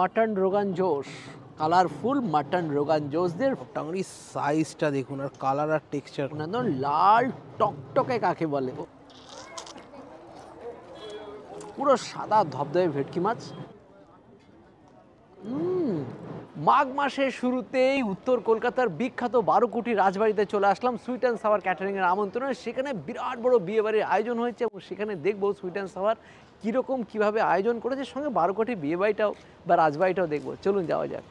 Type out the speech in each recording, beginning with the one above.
Mutton rogan জোশ, colourful mutton rogan জোশদের টাংরির সাইজটা দেখুন আর কালার আর টেক্সচার, একদম লাল টকটকে কাকে বলে, পুরো সাদা ধবধবে ভেটকি মাছ। মাঘ মাসের শুরুতেই উত্তর কলকাতার বিখ্যাত 12 কোটি রাজবাড়িতে চলে আসলাম সুইট অ্যান্ড সাওয়ার ক্যাটারিংয়ের আমন্ত্রণে। সেখানে বিরাট বড় বিয়েবাড়ির আয়োজন হয়েছে এবং সেখানে দেখবো সুইট অ্যান্ড সাওয়ার কীরকম কীভাবে আয়োজন করেছে, সঙ্গে 12 কোটি বিয়েবাড়িটাও বা রাজবাড়িটাও দেখবো। চলুন যাওয়া যাক।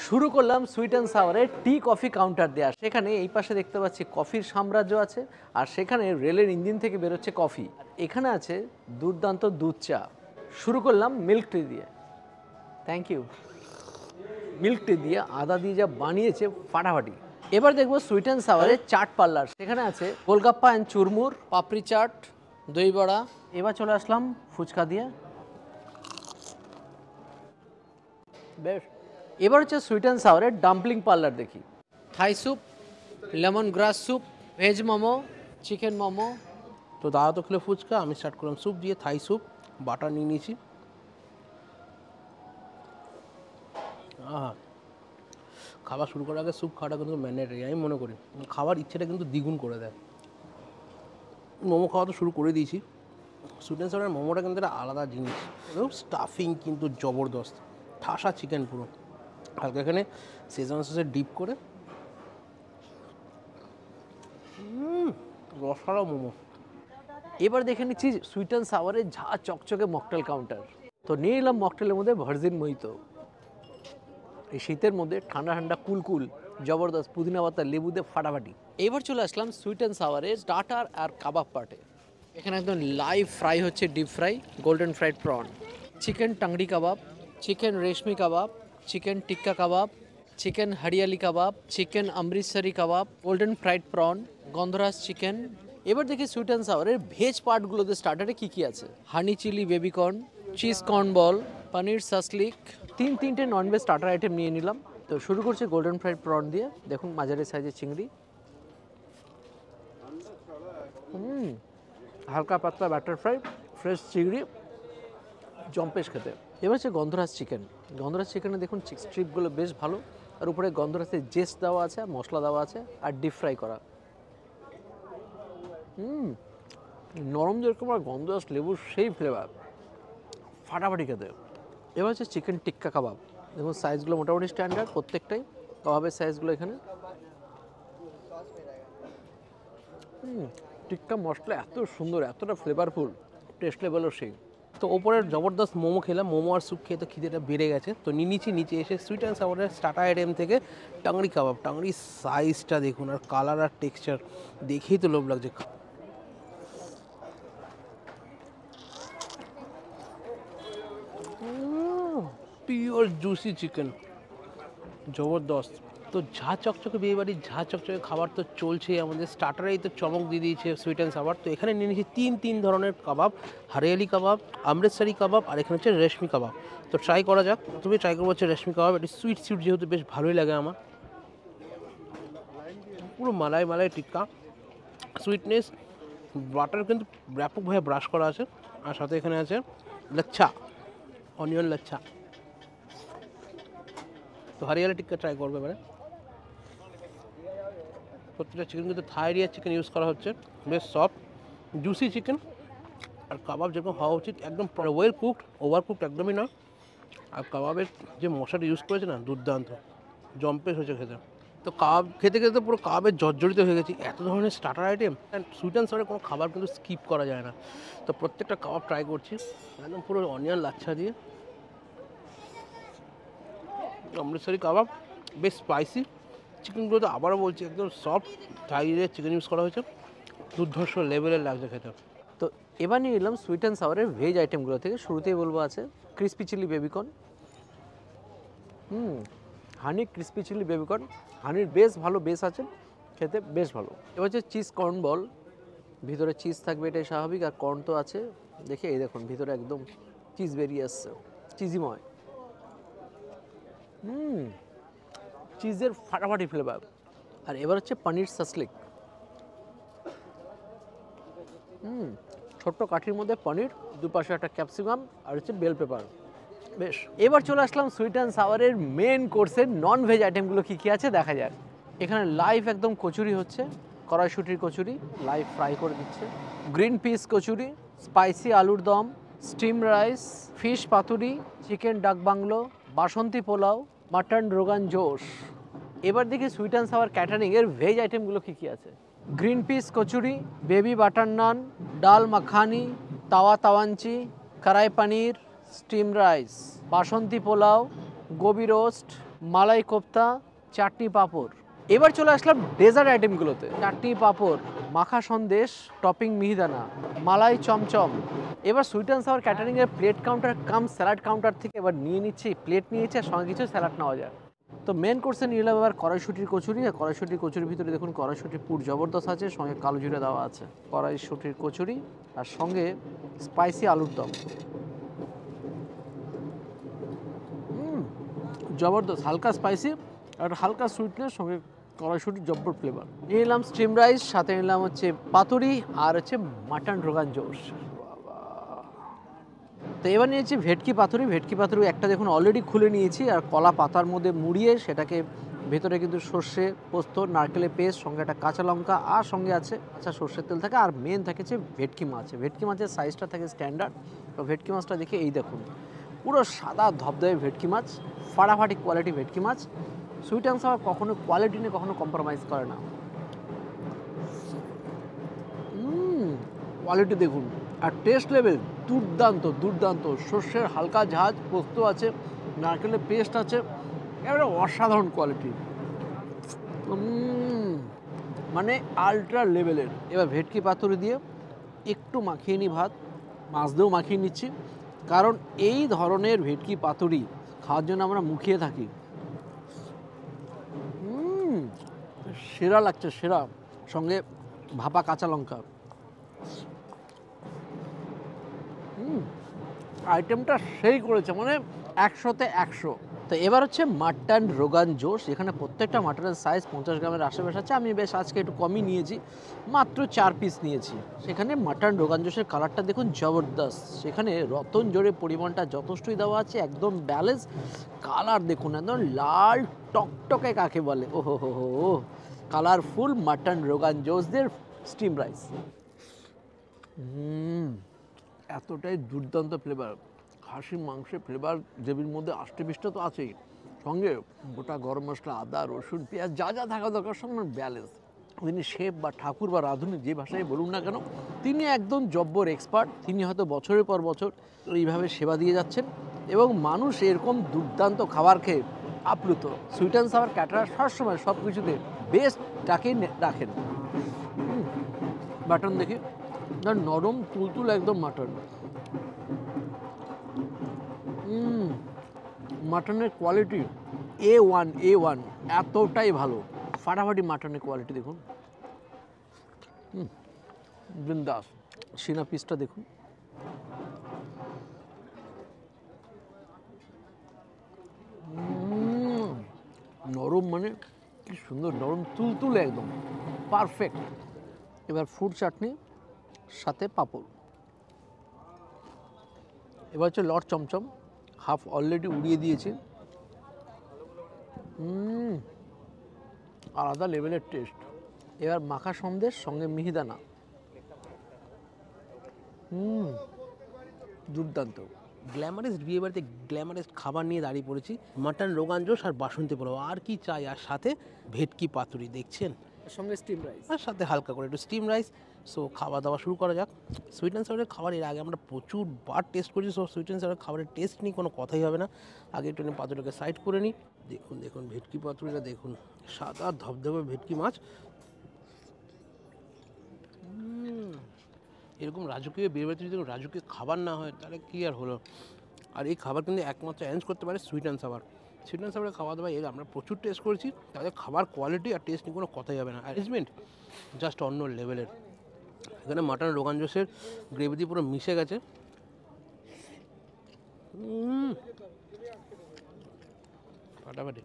শুরু করলাম সুইট অ্যান্ড সাওয়ারের টি কফি কাউন্টার দেওয়া। সেখানে এই পাশে দেখতে পাচ্ছি কফির সাম্রাজ্য আছে, আর সেখানে রেলের ইঞ্জিন থেকে বেরোচ্ছে কফি। এখানে আছে দুর্দান্ত দুধ চা। শুরু করলাম মিল্ক টি দিয়ে। Thank you. মিল্ক টি দিয়ে আদা দিয়ে যা বানিয়েছে ফাটাফাটি। এবার দেখবো সুইট অ্যান্ড সাওয়ারের চাট পার্লার। সেখানে আছে গোলগাপ্পা অ্যান্ড চুরমুর, পাপড়ি চাট, দই বড়া। এবার চলে আসলাম ফুচকা দিয়ে। বেশ। এবার হচ্ছে সুইট অ্যান্ড সাওয়ারের ডাম্পলিং পার্লার দেখি। থাই স্যুপ, লেমন গ্রাস soup, veg momo, chicken momo. তো দাদা তো খেলে ফুচকা, আমি স্টার্ট করলাম স্যুপ দিয়ে। থাই স্যুপ, বাটার নিয়ে নিয়েছি। খাবার শুরু করার আগে স্যুপ খাওয়াটা কিন্তু ম্যান্ডেটরি আমি মনে করি, খাওয়ার ইচ্ছেটা কিন্তু দ্বিগুণ করে দেয়। মোমো খাওয়া তো শুরু করে দিয়েছি। সুইট অ্যান্ড সাওয়ারের মোমোটা কিন্তু একটা আলাদা জিনিস, স্টাফিং কিন্তু জবরদস্ত, ঠাসা চিকেন পুরো, হালকা এখানে সেজওয়ান সসে ডিপ করে। রসালো মোমো। এবার দেখে নিচ্ছি সুইট অ্যান্ড সাওয়ারের ঝা চকচকে মকটেল কাউন্টার। তো নিয়ে এলাম মকটেলের মধ্যে ভার্জিন মোহিতো। এই শীতের মধ্যে ঠান্ডা ঠান্ডা কুলকুল জবরদস্ত, পুদিনা পাতা লেবু দিয়ে ফাটাফাটি। এবার চলে আসলাম সুইট অ্যান্ড সাওয়ারের স্টার্টার আর কাবাব পার্টে। এখানে একদম লাইভ ফ্রাই হচ্ছে, deep fry golden fried prawn, chicken tangri kebab, chicken reshmi kebab, chicken tikka kebab, chicken hariyali kebab, chicken Amritsari kebab, golden fried prawn, gandharaj chicken. এবার দেখি সুইট অ্যান্ড সাওয়ারের ভেজ পার্টগুলোতে স্টার্টারে কী কী আছে। Honey chilli baby corn, cheese corn ball, paneer shashlik. তিনটে ননভেজ স্টার্টার আইটেম নিয়ে নিলাম। তো শুরু করছে গোল্ডেন ফ্রাইড প্রন দিয়ে। দেখুন মাঝারি সাইজের চিংড়ি, হালকা পাতলা ব্যাটার ফ্রাই, ফ্রেশ চিংড়ি, জম্পেশ খেতে। এবার হচ্ছে গন্ধরাজ চিকেন। গন্ধরাজ চিকেনে দেখুন স্ট্রিপগুলো বেশ ভালো, আর উপরে গন্ধরাজের জেস্ট দেওয়া আছে, মশলা দেওয়া আছে, আর ডিপ ফ্রাই করা। নরম যেরকম আর গন্ধরাজ লেবুর সেই ফ্লেভার, ফাটাফাটি খেতে। এবার হচ্ছে চিকেন টিক্কা কাবাব। দেখুন সাইজগুলো মোটামুটি স্ট্যান্ডার্ড প্রত্যেকটাই, কাবাবের সাইজগুলো এখানে। টিক্কা মশলা এত সুন্দর, এতটা ফ্লেভারফুল, টেস্ট লেভেলও সেই। তো ওপরের জবরদস্ত মোমো খেলাম, মোমো আর স্যুপ খেয়ে তো খিদেটা বেড়ে গেছে। তো নিচে এসে সুইট অ্যান্ড সাওয়ারের স্টার্টার আইটেম থেকে টাংরি কাবাব। টাংরির সাইজটা দেখুন আর কালার আর টেক্সচার, দেখেই তো লোভ লাগছে। পিওর জুসি চিকেন, জবরদস্ত। তো ঝা চকচকে বিয়েবাড়ির ঝা চকচকে খাবার তো চলছেই আমাদের। স্টার্টারেই তো চমক দিয়ে দিয়েছে সুইট অ্যান্ড সাওয়ার। তো এখানে নিয়ে নিয়েছি তিন ধরনের কাবাব, হরিয়ালি কাবাব, অমৃতসরি কাবাব, আর এখানে হচ্ছে রেশমি কাবাব। তো ট্রাই করা যাক। প্রথমে ট্রাই করবো হচ্ছে রেশমি কাবাব। এটি সুইট যেহেতু বেশ ভালোই লাগে আমার, পুরো মালাই টিক্কা, সুইটনেস, বাটার কিন্তু ব্যাপকভাবে ব্রাশ করা আছে, আর সাথে এখানে আছে লাচ্ছা, অনিয়ন লাচ্ছা। তো হরিয়ালি টিক্কা ট্রাই করবে এবারে। প্রত্যেকটা চিকেন কিন্তু থাই এরিয়ার চিকেন ইউজ করা হচ্ছে, বেশ সফট জুসি চিকেন। আর কাবাব যেরকম হওয়া উচিত, একদম ওয়েল কুকড, ওভার কুকড একদমই নয়। আর কাবাবের যে মশলাটা ইউজ করেছে না দুর্দান্ত, জম্পেশ হয়েছে খেতে। তো কাবাব খেতে খেতে পুরো কাবাবের জর্জরিত হয়ে গেছি। এত ধরনের starter item and sweet and সাওয়ারের কোনো খাবার কিন্তু স্কিপ করা যায় না। তো প্রত্যেকটা কাবাব ট্রাই করছি একদম পুরো অনিয়ন লাচ্ছা দিয়ে। অমৃতসরি কাবাব বেশ স্পাইসি, চিকেনগুলো তো আবারও বলছি একদম সফট, থাইয়ের চিকেন ইউজ করা হয়েছে, দুর্ধর্ষ লেভেলের লাগছে খেতে। তো এবার নিয়ে নিলাম সুইট অ্যান্ড সাওয়ারের ভেজ আইটেমগুলো থেকে। শুরুতেই বলবো আছে ক্রিসপি চিলি বেবিকর্ন। হানি ক্রিসপি চিলি বেবিকর্ন, হানির বেশ ভালো বেস আছে, খেতে বেশ ভালো। এবার হচ্ছে চিজ কর্ন বল, ভিতরে চিজ থাকবে এটাই স্বাভাবিক, আর কর্ন তো আছে। দেখে এই দেখুন ভিতরে একদম চিজ বেরিয়ে আসছে, চিজিময়। চিজের ফাটাফাটি ফ্লেভার। আর এবার হচ্ছে পনির সাসলিক। ছোট্ট কাঠির মধ্যে পনির, দুপাশে একটা ক্যাপসিকাম আর হচ্ছে বেল পেপার। বেশ, এবার চলে আসলাম সুইট অ্যান্ড সাওয়ারের মেন কোর্সের নন ভেজ আইটেমগুলো কী কী আছে দেখা যাক। এখানে লাইভ একদম কচুরি হচ্ছে, কড়াইশুঁটির কচুরি লাইভ ফ্রাই করে দিচ্ছে, গ্রিন পিস কচুরি, স্পাইসি আলুর দম, steam rice, fish paturi, chicken dak bungalow, basanti pulao, mutton rogan josh. এবার দেখি সুইট অ্যান্ড সাওয়ার ক্যাটারিংয়ের ভেজ আইটেমগুলো কী কী আছে। Green peas kachori, baby butter naan, dal makhani, tawa তাওয়াঞ্চি, kadai paneer, steam rice, basanti pulao, gobi roast, malai kofta, chutney papad. এবার চলে আসলাম ডেজার্ট আইটেমগুলোতে। চাটনি পাঁপড়, মাখা সন্দেশ, টপিং মিহিদানা, মালাই চমচম। এবার সুইট অ্যান্ড সাওয়ার ক্যাটারিংয়ের প্লেট কাউন্টার কাম স্যালাড কাউন্টার থেকে এবার নিয়ে নিচ্ছি, প্লেট নিয়েছে আর সঙ্গে কিছু স্যালাড নেওয়া যায়। তো মেন কোর্সে নিয়ে নিলাম এবার কড়াইশুঁটির কচুরি। আর কড়াইশুঁটির কচুরির ভিতরে দেখুন কড়াইশুঁটির পুর জবরদস্ত আছে, সঙ্গে কালো জিরে দেওয়া আছে। কড়াইশুঁটির কচুরি আর সঙ্গে স্পাইসি আলুর দম। জবরদস্ত, হালকা স্পাইসি আর হালকা সুইটনেস, সঙ্গে কড়াইশুঁটির জব্বর ফ্লেভার। নিয়ে নিলাম স্টিম রাইস, সাথে নিলাম হচ্ছে পাতুরি আর হচ্ছে মাটন রোগান জোশ। তো এবার নিয়েছি ভেটকি পাতুরি। ভেটকি পাতুরি একটা দেখুন অলরেডি খুলে নিয়েছি, আর কলা পাতার মধ্যে মুড়িয়ে সেটাকে ভেতরে কিন্তু সর্ষে, পোস্ত, নারকেলের পেস্ট, সঙ্গে একটা কাঁচা লঙ্কা আর সঙ্গে আছে আচ্ছা সর্ষের তেল থাকে, আর মেন থাকেছে ভেটকি মাছ। ভেটকি মাছের সাইজটা থাকে স্ট্যান্ডার্ড। তো ভেটকি মাছটা দেখে এই দেখুন পুরো সাদা ধবধবে ভেটকি মাছ, ফাটাফাটি কোয়ালিটি ভেটকি মাছ। সুইট অ্যান্ড সাওয়ার কখনো কোয়ালিটি নিয়ে কখনো কম্প্রোমাইজ করে না। কোয়ালিটি দেখুন আর টেস্ট লেভেল দুর্দান্ত দুর্দান্ত। সর্ষের হালকা ঝাঁজ, পোস্ত আছে, নারকেলের পেস্ট আছে, এবারে অসাধারণ কোয়ালিটি, মানে আলট্রা লেভেলের। এবার ভেটকি পাতুরি দিয়ে একটু মাখিয়ে নিই ভাত, মাছ দিয়েও মাখিয়ে নিচ্ছি, কারণ এই ধরনের ভেটকি পাতুরি খাওয়ার জন্য আমরা মুখিয়ে থাকি। সেরা লাগছে, সেরা। সঙ্গে ভাপা কাঁচা লঙ্কা। আইটেমটা সেই করেছে, মানে 100-তে 100। তো এবার হচ্ছে মাটন রোগান জোশ। এখানে প্রত্যেকটা মাটনের সাইজ 50 গ্রামের আশেপাশে আছে। আমি বেশ আজকে একটু কমই নিয়েছি, মাত্র 4 পিস নিয়েছি। সেখানে মাটন রোগান জোশের কালারটা দেখুন জবরদস্ত। সেখানে রতন জোরের পরিমাণটা যথেষ্টই দেওয়া আছে, একদম ব্যালেন্স। কালার দেখুন একদম লাল টকটকে কাকে বলে, ওহো হো হো, কালারফুল মাটন রোগান জোশদের স্টিম রাইস। এতটাই দুর্দান্ত ফ্লেভার, খাসি মাংসের ফ্লেভার গ্রেভির মধ্যে আষ্টেপৃষ্ট তো আছেই, সঙ্গে গোটা গরম মশলা, আদা, রসুন, পেঁয়াজ যা যা থাকা দরকার সব ব্যালেন্স। তিনি শেফ বা ঠাকুর বা রাঁধুনি যে ভাষায় বলুন না কেন, তিনি একদম জব্বর এক্সপার্ট। তিনি হয়তো বছরের পর বছর এইভাবে সেবা দিয়ে যাচ্ছেন এবং মানুষ এরকম দুর্দান্ত খাবার খেয়ে আপ্লুত। সুইট অ্যান্ড সাওয়ার ক্যাটারার সবসময় সব কিছুতে বেস্টটাকেই রাখেন। মাটন দেখি, না নরম তুলতুল একদম মাটন। মাটনের কোয়ালিটি A1 এতটাই ভালো, ফাটাফাটি মাটনের কোয়ালিটি দেখুন। বিন্দাস। সিনা পিসটা দেখুন, নরম, মানে কি সুন্দর নরম তুলতুলে একদম পারফেক্ট। এবার ফুড চাটনি সাথে পাঁপড়। এবার হচ্ছে লট চমচম, হাফ অলরেডি উড়িয়ে দিয়েছি। আলাদা লেভেলের টেস্ট। এবার মাখা সন্দেশ, সঙ্গে মিহিদানা। দুর্দান্ত। গ্ল্যামারাস বিয়ে বাড়িতে গ্ল্যামারাস খাবার নিয়ে দাঁড়িয়ে পড়েছি, মাটন রোগান জোশ আর বাসন্তী পোলাও, আর কি চাই, আর সাথে ভেটকি পাতুরি দেখছেন, সঙ্গে স্টিম রাইস। আর সাথে হালকা করে একটু স্টিম রাইস। সো খাওয়া দাওয়া শুরু করা যাক। সুইট অ্যান্ড সাওয়ারের খাবার এর আগে আমরা প্রচুর বার টেস্ট করেছি, সো সুইট অ্যান্ড সাওয়ারের খাবারের টেস্ট নিয়ে কোনো কথাই হবে না। আগে একটু পাতুরিটাকে সাইড করে নিই। দেখুন দেখুন ভেটকি পাতুরিটা দেখুন, সাদা ধবধবে ভেটকি মাছ। এরকম রাজকীয় বিয়েবাড়িতে যদি রাজকীয় খাবার না হয় তাহলে কী আর হলো। আর এই খাবার কিন্তু একমাত্র অ্যারেঞ্জ করতে পারে sweet and sour. Sweet and সাওয়ারের খাওয়া দাওয়া এর আমরা প্রচুর টেস্ট করেছি, তাদের খাবার কোয়ালিটি আর টেস্ট নিয়ে কোনো কথাই হবে না। অ্যারেঞ্জমেন্ট জাস্ট অন্য লেভেলের। এখানে মাটন রোগান জোশের গ্রেভি দিয়ে পুরো মিশে গেছে। ফাটাফাটি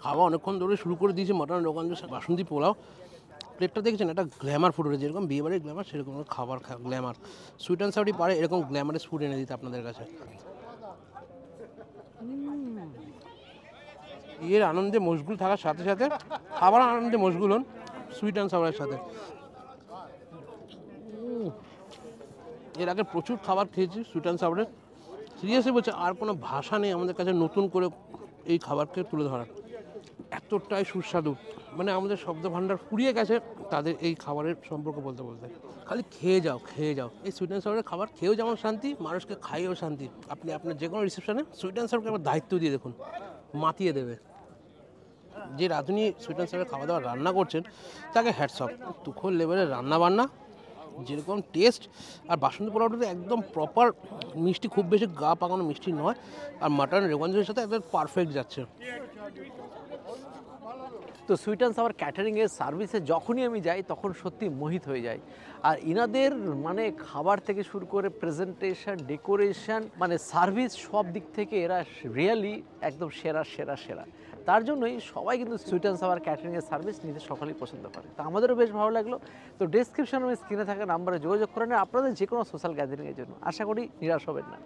খাওয়া অনেকক্ষণ ধরে শুরু করে দিয়েছি। মাটন রোগান জোশ, বাসন্তী পোলাও, প্লেটটা দেখছেন একটা গ্ল্যামার ফুড রয়েছে, যেরকম বিয়েবাড়ির গ্ল্যামার সেরকম খাবার গ্ল্যামার। সুইট অ্যান্ড সাওয়ারই পারে এরকম গ্ল্যামারের ফুড এনে দিতে আপনাদের কাছে। এর আনন্দে মশগুল থাকার সাথে সাথে খাবার আনন্দে মশগুল হন সুইট অ্যান্ড সাওয়ারের সাথে। এর আগে প্রচুর খাবার খেয়েছি সুইট অ্যান্ড সাওয়ারের, সিরিয়াসলি বলছে আর কোনো ভাষা নেই আমাদের কাছে নতুন করে এই খাবারকে তুলে ধরার, এতটাই সুস্বাদু। মানে আমাদের শব্দ ভাণ্ডার ফুরিয়ে গেছে তাদের এই খাবারের সম্পর্ক বলতে বলতে। খালি খেয়ে যাও খেয়ে যাও, এই সুইট অ্যান্ড সাওয়ারের খাবার খেয়েও যেমন শান্তি, মানুষকে খাইয়েও শান্তি। আপনি আপনার যে কোনো রিসেপশনে সুইট অ্যান্ড সাওয়ারকে আবার দায়িত্ব দিয়ে দেখুন, মাতিয়ে দেবে। যে রাঁধুনি সুইট অ্যান্ড সাওয়ারের খাওয়া দাওয়া রান্না করছেন তাকে হ্যাটস অফ। তুখোর লেভেলের রান্না বান্না, যেরকম টেস্ট। আর বাসন্তী পোলাওটা একদম প্রপার মিষ্টি, খুব বেশি গা পাকানো মিষ্টি নয়, আর মাটন রেগঞ্জের সাথে একদম পারফেক্ট যাচ্ছে। তো সুইট অ্যান্ড সাওয়ার ক্যাটারিংয়ের সার্ভিসে যখনই আমি যাই তখন সত্যি মোহিত হয়ে যাই। আর ইনাদের মানে খাবার থেকে শুরু করে প্রেজেন্টেশন, ডেকোরেশন, মানে সার্ভিস, সব দিক থেকে এরা রিয়েলি একদম সেরা সেরা সেরা। তার জন্যই সবাই কিন্তু সুইট অ্যান্ড সাওয়ার ক্যাটারিংয়ের সার্ভিস নিতে সকলেই পছন্দ করে। তো আমাদেরও বেশ ভালো লাগলো। তো ডেসক্রিপশনে স্ক্রিনে থাকা নাম্বারে যোগাযোগ করে নেন আপনাদের যে কোনো সোশ্যাল গ্যাদারিংয়ের জন্য। আশা করি নিরাশ হবেন না।